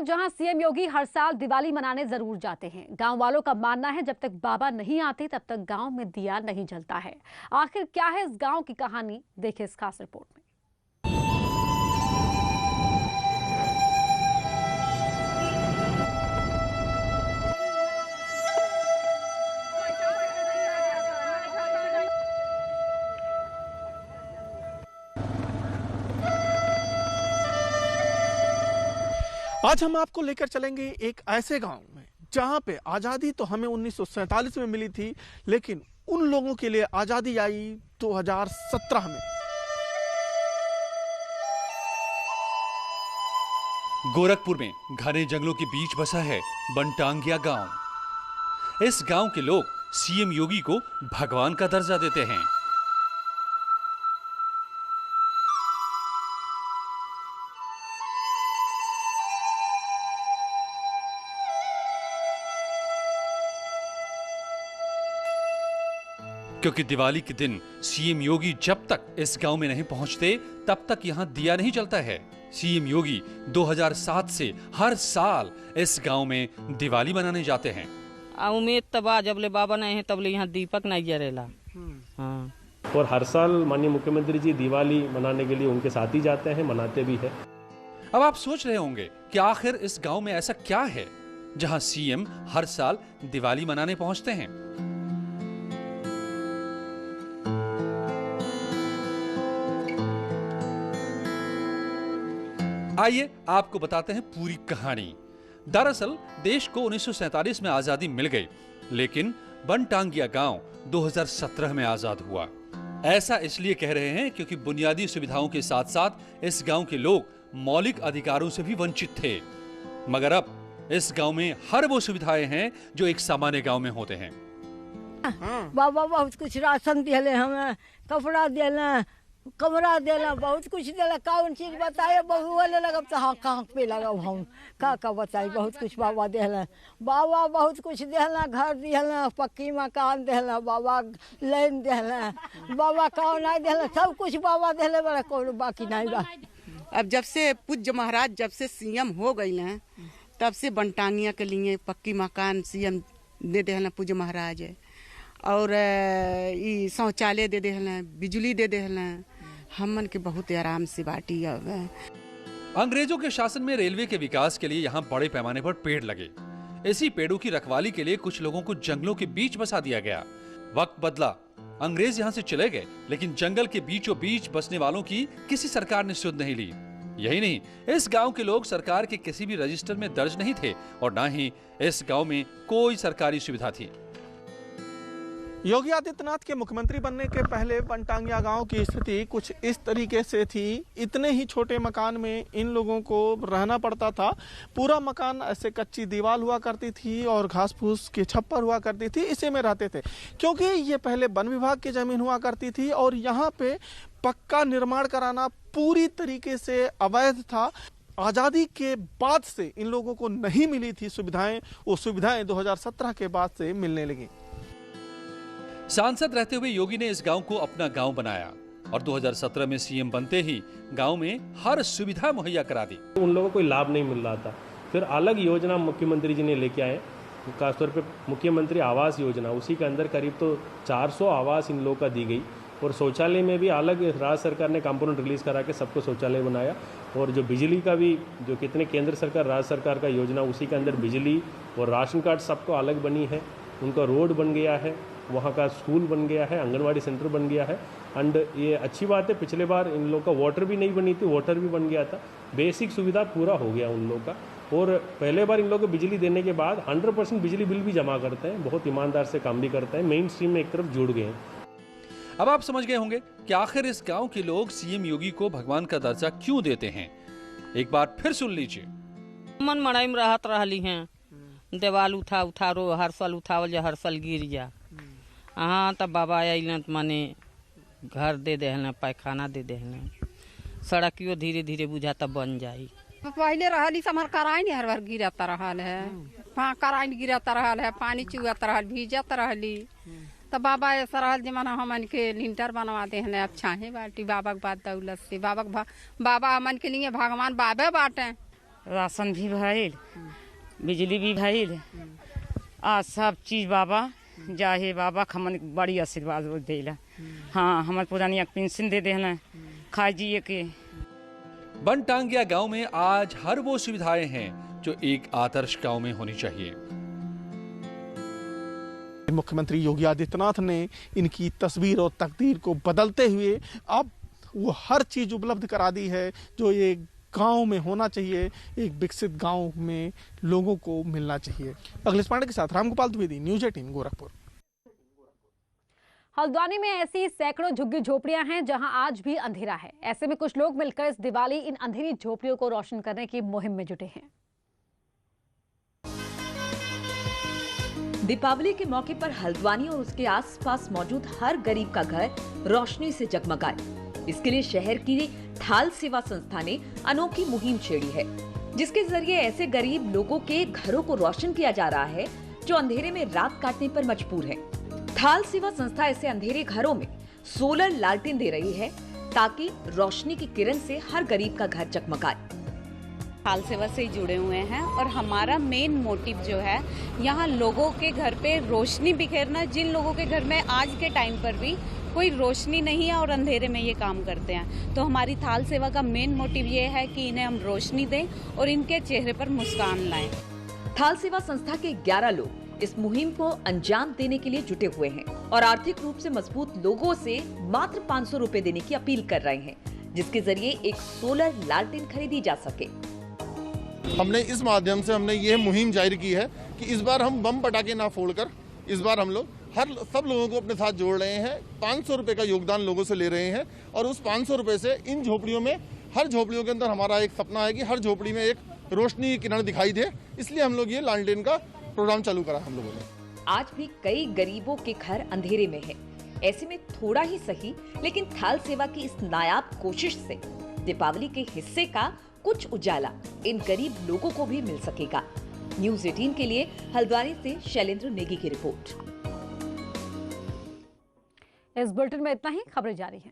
जहां सीएम योगी हर साल दिवाली मनाने जरूर जाते हैं। गांव वालों का मानना है जब तक बाबा नहीं आते तब तक गांव में दिया नहीं जलता है। आखिर क्या है इस गांव की कहानी, देखिए इस खास रिपोर्ट में। आज हम आपको लेकर चलेंगे एक ऐसे गांव में जहां पे आजादी तो हमें 1947 में मिली थी, लेकिन उन लोगों के लिए आजादी आई 2017 में। गोरखपुर में घने जंगलों के बीच बसा है बनटांगिया गांव। इस गांव के लोग सीएम योगी को भगवान का दर्जा देते हैं। क्योंकि दिवाली के दिन सीएम योगी जब तक इस गांव में नहीं पहुंचते तब तक यहां दिया नहीं जलता है। सीएम योगी 2007 से हर साल इस गांव में दिवाली मनाने जाते हैं। उम्मीद तबा जबले बाबा नहीं है तबले यहाँ दीपक नहीं जरेला। हाँ। और हर साल माननीय मुख्यमंत्री जी दिवाली मनाने के लिए उनके साथ ही जाते हैं, मनाते भी है। अब आप सोच रहे होंगे कि आखिर इस गांव में ऐसा क्या है जहां सीएम हर साल दिवाली मनाने पहुंचते हैं। आइए आपको बताते हैं पूरी कहानी। दरअसल देश को 1947 में आजादी मिल गई, लेकिन बनटांगिया गांव 2017 में आजाद हुआ। ऐसा इसलिए कह रहे हैं क्योंकि बुनियादी सुविधाओं के साथ साथ इस गांव के लोग मौलिक अधिकारों से भी वंचित थे। मगर अब इस गांव में हर वो सुविधाएं हैं जो एक सामान्य गांव में होते हैं। बाबा बहुत कुछ राशन दिले, हमें कपड़ा दिला, कमरा देला, बहुत कुछ देला। कौन चीज बताए बहु वाले लगब तो हाँ कहाँ पे लगब हम का बताई। बहुत कुछ बाबा देला, बाबा बहुत कुछ देला। घर दिला, पक्की मकान देला, बाबा लाइन देला, बाबा कौन नहीं देला, सब कुछ बाबा देले बड़ा, कौन बाकी नहीं बा। अब जब से पूज्य महाराज जब से सीएम हो गई हैं तब से बनटांगिया के लिए पक्की मकान सीएम दे देला पूज्य महाराज, और ये शौचालय दे देला, बिजली दे देला। हमन के बहुत आराम से बाटी। अब अंग्रेजों के शासन में रेलवे के विकास के लिए यहाँ बड़े पैमाने पर पेड़ लगे। इसी पेड़ों की रखवाली के लिए कुछ लोगों को जंगलों के बीच बसा दिया गया। वक्त बदला, अंग्रेज यहाँ से चले गए, लेकिन जंगल के बीचों बीच बसने वालों की किसी सरकार ने सुध नहीं ली। यही नहीं, इस गांव के लोग सरकार के किसी भी रजिस्टर में दर्ज नहीं थे और न ही इस गांव में कोई सरकारी सुविधा थी। योगी आदित्यनाथ के मुख्यमंत्री बनने के पहले बनटांगिया गांव की स्थिति कुछ इस तरीके से थी। इतने ही छोटे मकान में इन लोगों को रहना पड़ता था। पूरा मकान ऐसे कच्ची दीवार हुआ करती थी और घास फूस की छप्पर हुआ करती थी, इसी में रहते थे। क्योंकि ये पहले वन विभाग की जमीन हुआ करती थी और यहाँ पे पक्का निर्माण कराना पूरी तरीके से अवैध था। आज़ादी के बाद से इन लोगों को नहीं मिली थी सुविधाएं, वो सुविधाएं 2017 के बाद से मिलने लगी। सांसद रहते हुए योगी ने इस गांव को अपना गांव बनाया और 2017 में सीएम बनते ही गांव में हर सुविधा मुहैया करा दी। उन लोगों को कोई लाभ नहीं मिल रहा था। फिर अलग योजना मुख्यमंत्री जी ने लेके आए, खासतौर पे मुख्यमंत्री आवास योजना। उसी के अंदर करीब तो 400 आवास इन लोगों का दी गई और शौचालय में भी अलग राज्य सरकार ने कंपोनेंट रिलीज करा के सबको शौचालय बनाया। और जो बिजली का भी जो कितने केंद्र सरकार राज्य सरकार का योजना, उसी के अंदर बिजली और राशन कार्ड सबको अलग बनी है। उनका रोड बन गया है, वहाँ का स्कूल बन गया है, आंगनवाड़ी सेंटर बन गया है। एंड ये अच्छी बात है, पिछले बार इन लोग का वाटर भी नहीं बनी थी, वाटर भी बन गया था। बेसिक सुविधा पूरा हो गया उन लोग का। और पहले बार इन लोग को बिजली देने के बाद 100% बिजली बिल भी जमा करते हैं, बहुत ईमानदार से काम भी करते हैं, मेन स्ट्रीम में एक तरफ जुड़ गए हैं। अब आप समझ गए होंगे कि आखिर इस गांव के लोग सीएम योगी को भगवान का दर्जा क्यों देते हैं। एक बार फिर सुन लीजिए। मन मड़ाई में रहत रहली हैं, देवाल उठा रो हर साल उठावल जा, हर साल गिर जा। हाँ तब बाबा आइलन माने घर दे देहलन, पैखाना दे देहलन, सड़कियों धीरे धीरे बुझाता बन जाई। पहले रहली हमार कराइन हर बार गिरता रहल है, कराइन गिरता रहल है, पानी चुआत रहल, भीजत रहली। तब बाबा ऐसा रहल जमाना हमन के लिंटर बनवा देहन। अब छाहे बाटी बाबा के बाद दौलत से बाबा हमन के लिए भगवान बाबे बाटे। राशन भी भइल, बिजली भी भइल, आ सब चीज बाबा जाहे बाबा हमन बड़ी आशीर्वाद देला। हाँ, हमार पुरानी पेंशन दे देना खा जिए के। बनटांगिया गांव में आज हर वो सुविधाएं हैं जो एक आदर्श गांव में होनी चाहिए। मुख्यमंत्री योगी आदित्यनाथ ने इनकी तस्वीर और तकदीर को बदलते हुए अब वो हर चीज उपलब्ध करा दी है जो ये गांव में होना चाहिए, एक विकसित गांव में लोगों को मिलना चाहिए। अखिलेश पांडे के साथ रामगोपाल द्विवेदी, न्यूज़ 18 गोरखपुर। हल्द्वानी में ऐसी सैकड़ों झुग्गी झोपड़ियां हैं जहां आज भी अंधेरा है। ऐसे में कुछ लोग मिलकर इस दिवाली इन अंधेरी झोपड़ियों को रोशन करने की मुहिम में जुटे हैं। दीपावली के मौके पर हल्द्वानी और उसके आसपास मौजूद हर गरीब का घर रोशनी से जगमगाए, इसके लिए शहर की थाल सेवा संस्था ने अनोखी मुहिम छेड़ी है, जिसके जरिए ऐसे गरीब लोगों के घरों को रोशन किया जा रहा है जो अंधेरे में रात काटने पर मजबूर है। थाल सेवा संस्था ऐसे अंधेरे घरों में सोलर लालटेन दे रही है ताकि रोशनी की किरण से हर गरीब का घर जगमगाए। थाल सेवा से जुड़े हुए हैं और हमारा मेन मोटिव जो है यहाँ लोगों के घर पे रोशनी बिखेरना। जिन लोगों के घर में आज के टाइम पर भी कोई रोशनी नहीं है और अंधेरे में ये काम करते हैं, तो हमारी थाल सेवा का मेन मोटिव ये है कि इन्हें हम रोशनी दें और इनके चेहरे पर मुस्कान लाएं। थाल सेवा संस्था के 11 लोग इस मुहिम को अंजाम देने के लिए जुटे हुए हैं और आर्थिक रूप से मजबूत लोगों से मात्र 500 रुपए देने की अपील कर रहे हैं, जिसके जरिए एक सोलर लालटेन खरीदी जा सके। हमने इस माध्यम से ये मुहिम जारी की है कि इस बार हम बम पटाखे ना फोड़कर इस बार हम लोग सब लोगों को अपने साथ जोड़ रहे हैं। 500 रुपए का योगदान लोगों से ले रहे हैं और उस 500 रुपए से इन झोपड़ियों में, हर झोपड़ियों के अंदर हमारा एक सपना है कि हर झोपड़ी में एक रोशनी की किरण दिखाई दे, इसलिए हम लोग ये लालटेन का प्रोग्राम चालू करा हम लोगों ने। आज भी कई गरीबों के घर अंधेरे में है, ऐसे में थोड़ा ही सही लेकिन थाल सेवा की इस नायाब कोशिश से दीपावली के हिस्से का कुछ उजाला इन गरीब लोगों को भी मिल सकेगा। न्यूज़ 18 के लिए हल्द्वानी से शैलेंद्र नेगी की रिपोर्ट। इस बुलेटिन में इतना ही। खबरें जारी हैं।